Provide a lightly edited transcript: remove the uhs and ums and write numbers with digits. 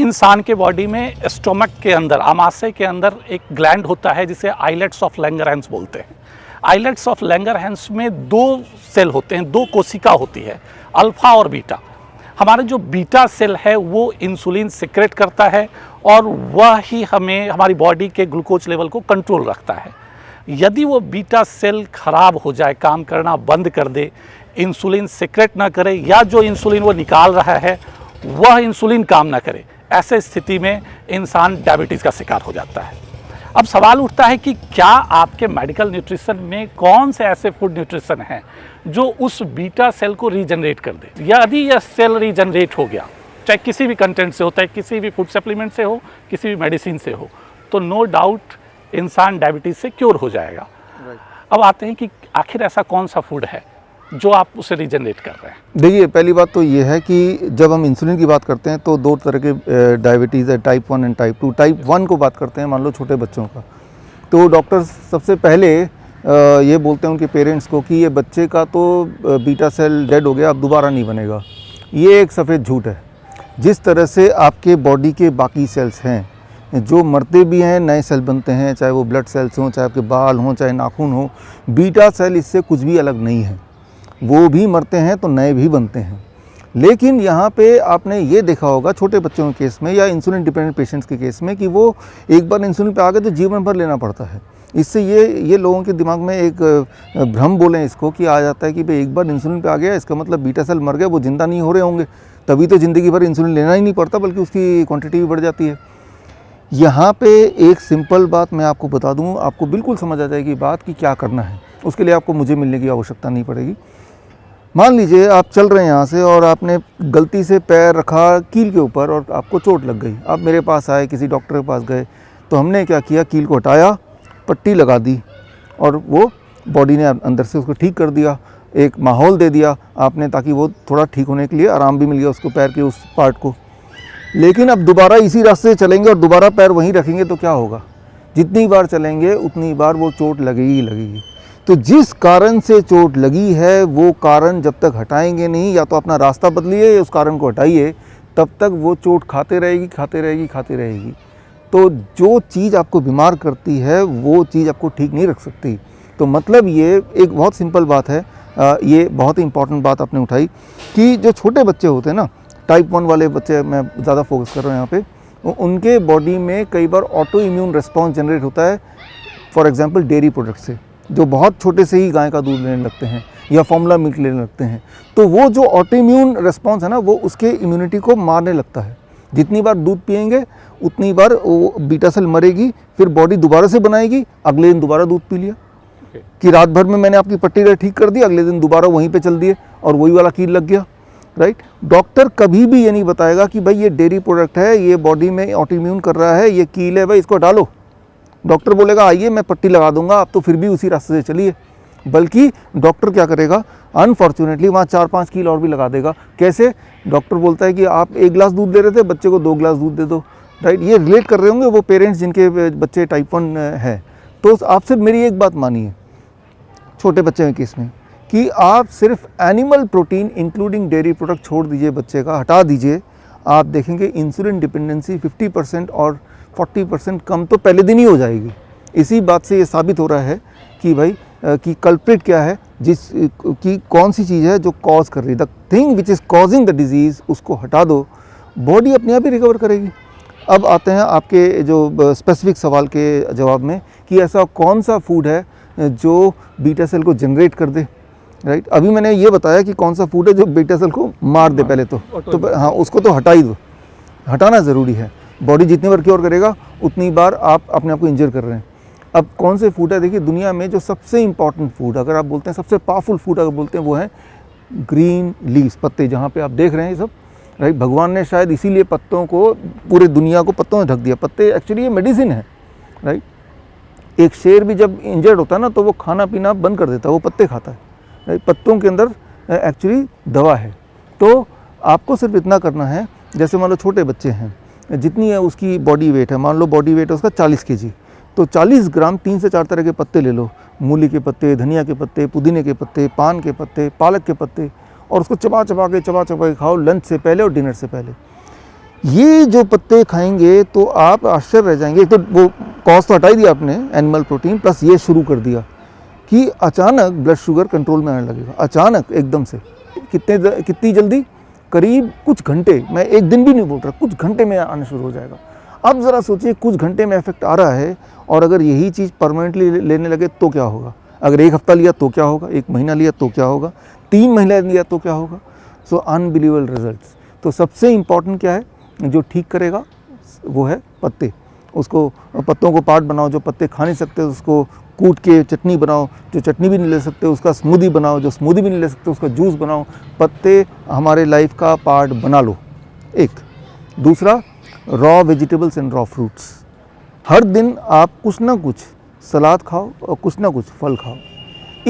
इंसान के बॉडी में स्टोमक के अंदर, आमाशय के अंदर एक ग्लैंड होता है जिसे आइलेट्स ऑफ लैंगरहैंस बोलते हैं। आइलेट्स ऑफ लैंगरहैंस में 2 सेल होते हैं, 2 कोशिका होती है, अल्फा और बीटा। हमारा जो बीटा सेल है वो इंसुलिन सिक्रेट करता है और वह ही हमें हमारी बॉडी के ग्लूकोज लेवल को कंट्रोल रखता है। यदि वो बीटा सेल खराब हो जाए, काम करना बंद कर दे, इंसुलिन सिक्रेट ना करे, या जो इंसुलिन वो निकाल रहा है वह इंसुलिन काम ना करे, ऐसे स्थिति में इंसान डायबिटीज़ का शिकार हो जाता है। अब सवाल उठता है कि क्या आपके मेडिकल न्यूट्रिशन में कौन से ऐसे फूड न्यूट्रिशन हैं जो उस बीटा सेल को रीजनरेट कर दे। यदि यह सेल रीजनरेट हो गया, चाहे किसी भी कंटेंट से हो, चाहे किसी भी फूड सप्लीमेंट से हो, किसी भी मेडिसिन से हो, तो नो डाउट इंसान डायबिटीज़ से क्योर हो जाएगा। अब आते हैं कि आखिर ऐसा कौन सा फूड है जो आप उसे रीजनरेट कर रहे हैं। देखिए, पहली बात तो ये है कि जब हम इंसुलिन की बात करते हैं तो 2 तरह के डायबिटीज़ है, टाइप 1 एंड टाइप 2। टाइप 1 को बात करते हैं, मान लो छोटे बच्चों का, तो डॉक्टर सबसे पहले ये बोलते हैं उनके पेरेंट्स को कि ये बच्चे का तो बीटा सेल डेड हो गया, अब दोबारा नहीं बनेगा। ये एक सफ़ेद झूठ है। जिस तरह से आपके बॉडी के बाकी सेल्स हैं जो मरते भी हैं, नए सेल बनते हैं, चाहे वो ब्लड सेल्स हों, चाहे आपके बाल हों, चाहे नाखून हो, बीटा सेल इससे कुछ भी अलग नहीं है। वो भी मरते हैं तो नए भी बनते हैं। लेकिन यहाँ पे आपने ये देखा होगा छोटे बच्चों के केस में या इंसुलिन डिपेंडेंट पेशेंट्स के केस में कि वो एक बार इंसुलिन पे आ गए तो जीवन भर लेना पड़ता है। इससे ये लोगों के दिमाग में एक भ्रम बोलें इसको कि आ जाता है कि भाई एक बार इंसुलिन पे आ गया इसका मतलब बीटा सेल मर गया, वो ज़िंदा नहीं हो रहे होंगे, तभी तो ज़िंदगी भर इंसुलिन लेना ही नहीं पड़ता, बल्कि उसकी क्वान्टिटी भी बढ़ जाती है। यहाँ पे एक सिंपल बात मैं आपको बता दूँ, आपको बिल्कुल समझ आ जाएगी बात कि क्या करना है। उसके लिए आपको मुझे मिलने की आवश्यकता नहीं पड़ेगी। मान लीजिए आप चल रहे हैं यहाँ से और आपने गलती से पैर रखा कील के ऊपर और आपको चोट लग गई। आप मेरे पास आए, किसी डॉक्टर के पास गए, तो हमने क्या किया, कील को हटाया, पट्टी लगा दी और वो बॉडी ने अंदर से उसको ठीक कर दिया, एक माहौल दे दिया आपने, ताकि वो थोड़ा ठीक होने के लिए आराम भी मिल गया उसको, पैर के उस पार्ट को। लेकिन अब दोबारा इसी रास्ते से चलेंगे और दोबारा पैर वहीं रखेंगे तो क्या होगा? जितनी बार चलेंगे उतनी बार वो चोट लगेगी लगेगी। तो जिस कारण से चोट लगी है वो कारण जब तक हटाएंगे नहीं, या तो अपना रास्ता बदलिए या उस कारण को हटाइए, तब तक वो चोट खाते रहेगी खाते रहेगी खाते रहेगी। तो जो चीज़ आपको बीमार करती है वो चीज़ आपको ठीक नहीं रख सकती। तो मतलब ये एक बहुत सिंपल बात है, ये बहुत ही इंपॉर्टेंट बात आपने उठाई कि जो छोटे बच्चे होते हैं ना, टाइप 1 वाले बच्चे मैं ज़्यादा फोकस कर रहा हूँ यहाँ पे, उनके बॉडी में कई बार ऑटो इम्यून रिस्पॉन्स जनरेट होता है। फॉर एग्जांपल डेयरी प्रोडक्ट से, जो बहुत छोटे से ही गाय का दूध लेने लगते हैं या फॉर्मूला मिल्क लेने लगते हैं, तो वो जो ऑटो इम्यून रिस्पॉन्स है ना, वो उसके इम्यूनिटी को मारने लगता है। जितनी बार दूध पिएंगे उतनी बार वो बीटा सेल मरेगी, फिर बॉडी दोबारा से बनाएगी, अगले दिन दोबारा दूध पी लिया। कि रात भर में मैंने आपकी पट्टी ठीक कर दी, अगले दिन दोबारा वहीं पे चल दिए और वही वाला कील लग गया। राइट। डॉक्टर कभी भी ये नहीं बताएगा कि भाई ये डेयरी प्रोडक्ट है, ये बॉडी में ऑटो इम्यून कर रहा है, ये कील है, भाई इसको डालो। डॉक्टर बोलेगा आइए मैं पट्टी लगा दूंगा, आप तो फिर भी उसी रास्ते से चलिए। बल्कि डॉक्टर क्या करेगा, अनफॉर्चुनेटली वहाँ 4-5 कील और भी लगा देगा। कैसे? डॉक्टर बोलता है कि आप 1 गिलास दूध दे रहे थे, बच्चे को 2 गिलास दूध दे दो। राइट। ये रिलेट कर रहे होंगे वो पेरेंट्स जिनके बच्चे टाइप 1 है। तो आप सिर्फ मेरी एक बात मानिए छोटे बच्चे के केस में, कि आप सिर्फ animal protein including dairy product छोड़ दीजिए, बच्चे का हटा दीजिए, आप देखेंगे इंसुलिन डिपेंडेंसी 50% और 40% कम तो पहले दिन ही हो जाएगी। इसी बात से ये साबित हो रहा है कि भाई कि कल्प्रिट क्या है, कि कौन सी चीज़ है जो कॉज कर रही है, the thing which is causing the disease, उसको हटा दो, बॉडी अपने आप ही रिकवर करेगी। अब आते हैं आपके जो स्पेसिफिक सवाल के जवाब में कि ऐसा कौन सा फूड है जो बीटा सेल को जनरेट कर दे। राइट। अभी मैंने ये बताया कि कौन सा फूड है जो बीटा सेल को मार दे पहले तो हाँ, उसको तो हटा ही दो, हटाना ज़रूरी है। बॉडी जितनी बार क्योर करेगा उतनी बार आप अपने आप को इंजर कर रहे हैं। अब कौन से फूड है, देखिए दुनिया में जो सबसे इंपॉर्टेंट फूड अगर आप बोलते हैं, सबसे पावरफुल फूड अगर बोलते हैं, वो है ग्रीन लीव्स, पत्ते, जहाँ पे आप देख रहे हैं ये सब। राइट। भगवान ने शायद इसीलिए पत्तों को, पूरे दुनिया को पत्तों से ढक दिया। पत्ते एक्चुअली ये मेडिसिन है। राइट। एक शेर भी जब इंजर्ड होता है ना तो वो खाना पीना बंद कर देता है, वो पत्ते खाता है। राइट। पत्तों के अंदर एक्चुअली दवा है। तो आपको सिर्फ इतना करना है, जैसे मान लो छोटे बच्चे हैं, जितनी है उसकी बॉडी वेट है, मान लो बॉडी वेट है उसका 40 kg, तो 40 ग्राम 3 से 4 तरह के पत्ते ले लो, मूली के पत्ते, धनिया के पत्ते, पुदीने के पत्ते, पान के पत्ते, पालक के पत्ते, और उसको चबा चबा के खाओ लंच से पहले और डिनर से पहले। ये जो पत्ते खाएंगे तो आप आश्चर्य रह जाएंगे। एक तो वो कॉस्ट तो हटा ही दिया आपने, एनिमल प्रोटीन, प्लस ये शुरू कर दिया कि अचानक ब्लड शुगर कंट्रोल में आने लगेगा, अचानक एकदम से। कितनी जल्दी? करीब कुछ घंटे, मैं एक दिन भी नहीं बोल रहा, कुछ घंटे में आना शुरू हो जाएगा। अब ज़रा सोचिए, कुछ घंटे में इफेक्ट आ रहा है, और अगर यही चीज़ परमानेंटली लेने लगे तो क्या होगा? अगर एक हफ्ता लिया तो क्या होगा? एक महीना लिया तो क्या होगा? 3 महीने लिया तो क्या होगा? सो अनबिलीवेबल रिजल्ट्स। तो सबसे इम्पॉर्टेंट क्या है जो ठीक करेगा? वो है पत्ते। उसको पत्तों को पार्ट बनाओ, जो पत्ते खा नहीं सकते उसको कूट के चटनी बनाओ, जो चटनी भी नहीं ले सकते उसका स्मूदी बनाओ, जो स्मूदी भी नहीं ले सकते उसका जूस बनाओ। पत्ते हमारे लाइफ का पार्ट बना लो, एक। दूसरा, raw vegetables and raw fruits. हर दिन आप कुछ ना कुछ सलाद खाओ और कुछ ना कुछ फल खाओ।